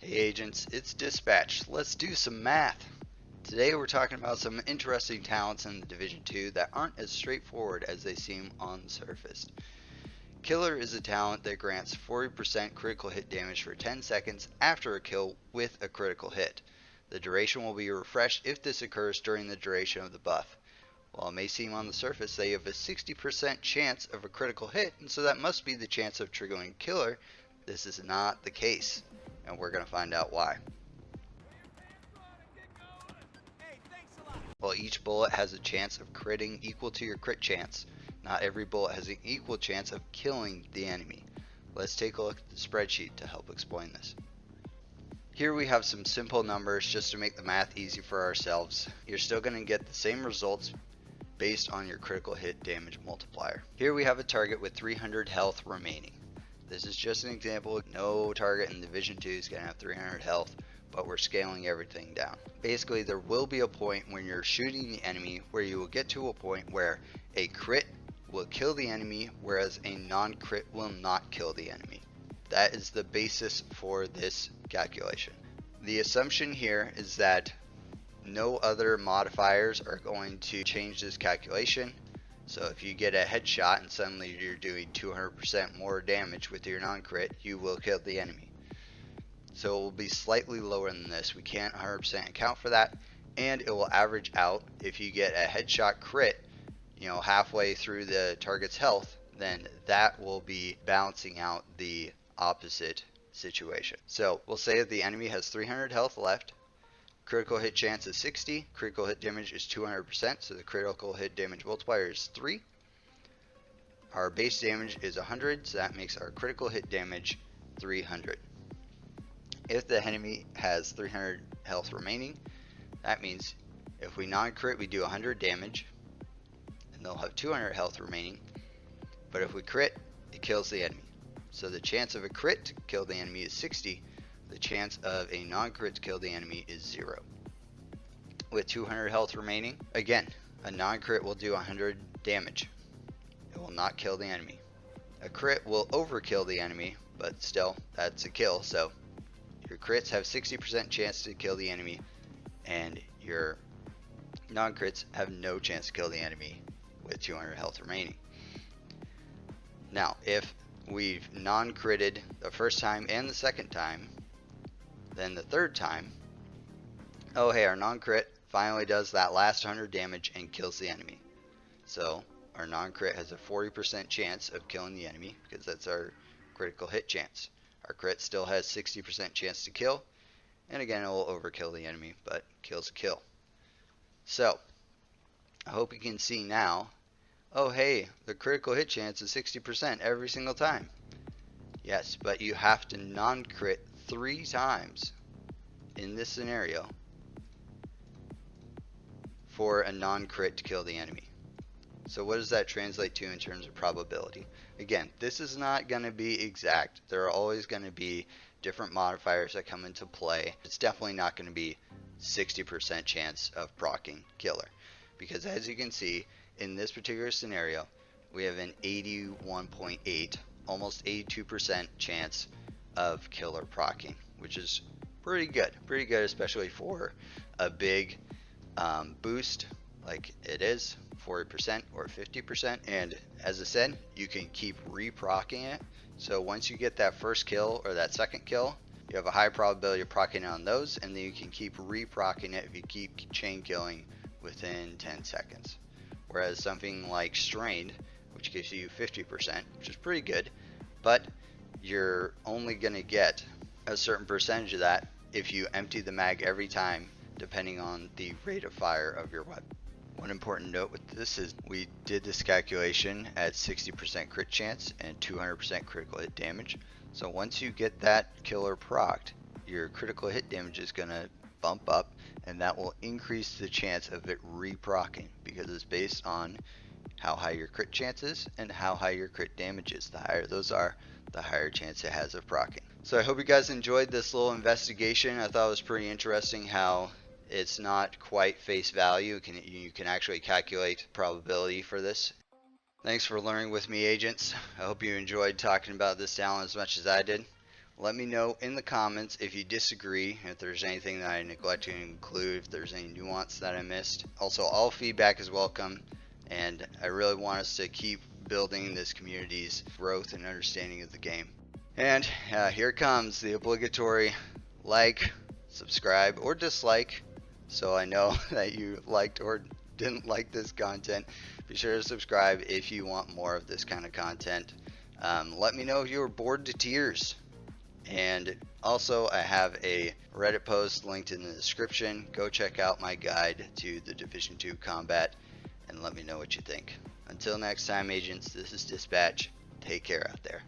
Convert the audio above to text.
Hey agents, it's Dispatch. Let's do some math. Today we're talking about some interesting talents in Division 2 that aren't as straightforward as they seem on the surface. Killer is a talent that grants 40% critical hit damage for 10 seconds after a kill with a critical hit. The duration will be refreshed if this occurs during the duration of the buff. While it may seem on the surface they have a 60% chance of a critical hit, and so that must be the chance of triggering Killer, this is not the case, and we're going to find out why. While each bullet has a chance of critting equal to your crit chance, not every bullet has an equal chance of killing the enemy. Let's take a look at the spreadsheet to help explain this. Here we have some simple numbers just to make the math easy for ourselves. You're still going to get the same results based on your critical hit damage multiplier. Here we have a target with 300 health remaining. This is just an example. No target in Division 2 is going to have 300 health, but we're scaling everything down. Basically, there will be a point when you're shooting the enemy where you will get to a point where a crit will kill the enemy, whereas a non-crit will not kill the enemy. That is the basis for this calculation. The assumption here is that no other modifiers are going to change this calculation. So if you get a headshot and suddenly you're doing 200% more damage with your non-crit, you will kill the enemy. So it will be slightly lower than this. We can't 100% account for that, and it will average out. If you get a headshot crit, halfway through the target's health, then that will be balancing out the opposite situation. So we'll say that the enemy has 300 health left. Critical hit chance is 60, critical hit damage is 200%, so the critical hit damage multiplier is 3. Our base damage is 100, so that makes our critical hit damage 300. If the enemy has 300 health remaining, that means if we non-crit we do 100 damage, and they'll have 200 health remaining, but if we crit, it kills the enemy. So the chance of a crit to kill the enemy is 60, the chance of a non-crit to kill the enemy is 0. With 200 health remaining, again, a non-crit will do 100 damage. It will not kill the enemy. A crit will overkill the enemy, but still, that's a kill, so your crits have 60% chance to kill the enemy, and your non-crits have no chance to kill the enemy with 200 health remaining. Now, if we've non-critted the first time and the second time, then the third time, oh hey, our non-crit finally does that last 100 damage and kills the enemy. So our non-crit has a 40% chance of killing the enemy because that's our critical hit chance. Our crit still has 60% chance to kill, and again it will overkill the enemy, but kills a kill. So I hope you can see now, oh hey, the critical hit chance is 60% every single time. Yes, but you have to non-crit 3 times in this scenario for a non-crit to kill the enemy. So what does that translate to in terms of probability? Again, this is not going to be exact. There are always going to be different modifiers that come into play. It's definitely not going to be 60% chance of proccing Killer, because as you can see in this particular scenario we have an 81.8, almost 82% chance of Killer proccing, which is pretty good, especially for a big boost like it is 40% or 50%. And as I said, you can keep re-proccing it. So once you get that first kill or that second kill, you have a high probability of proccing on those, and then you can keep re-proccing it if you keep chain killing within 10 seconds. Whereas something like Strained, which gives you 50%, which is pretty good, but you're only going to get a certain percentage of that if you empty the mag every time, depending on the rate of fire of your weapon. One important note with this is we did this calculation at 60% crit chance and 200% critical hit damage. So once you get that killer procced, your critical hit damage is going to bump up, and that will increase the chance of it re-proccing because it's based on how high your crit chance is and how high your crit damage is. The higher those are, the higher chance it has of proccing. So I hope you guys enjoyed this little investigation. I thought it was pretty interesting how it's not quite face value. You can actually calculate probability for this. Thanks for learning with me, agents. I hope you enjoyed talking about this talent as much as I did. Let me know in the comments if you disagree, if there's anything that I neglected to include, if there's any nuance that I missed. Also, all feedback is welcome, and I really want us to keep building this community's growth and understanding of the game. And here comes the obligatory like, subscribe, or dislike, so I know that you liked or didn't like this content. Be sure to subscribe if you want more of this kind of content. Let me know if you were bored to tears. And also, I have a Reddit post linked in the description. Go check out my guide to the Division 2 combat and let me know what you think. Until next time, agents, this is Dispatch. Take care out there.